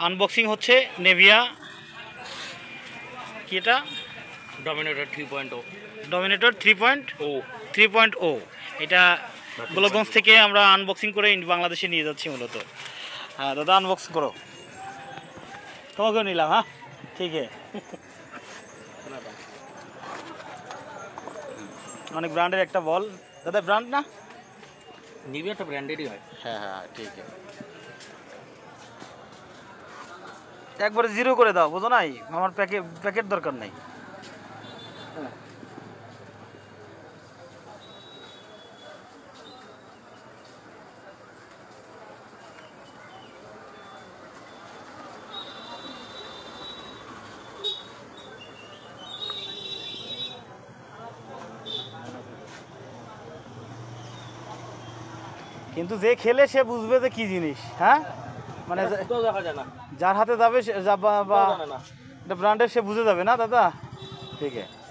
Unboxing হচ্ছে Nivea কি এটা ডমিনেটর 3.0 ডমিনেটর 3.0 এটা গোলকগঞ্জ থেকে আমরা আনবক্সিং করে বাংলাদেশে নিয়ে যাচ্ছি মূলত। হ্যাঁ দাদা আনবক্স করো, তোমাকেও নিলাম। হ্যাঁ ঠিক আছে, অনেক ব্র্যান্ডের একটা বল দাদা, ব্র্যান্ড না নিভিয়াটা ব্র্যান্ডেডই হয়। হ্যাঁ হ্যাঁ ঠিক আছে, একবারে জিরো করে দাও, বুঝো নাই আমার প্যাকেট দরকার নাই। কিন্তু যে খেলে সে বুঝবে যে কি জিনিস। হ্যাঁ মানে দেখা যায় না, যার হাতে যাবে এটা ব্র্যান্ডের সে বুঝে যাবে না দাদা। ঠিক আছে।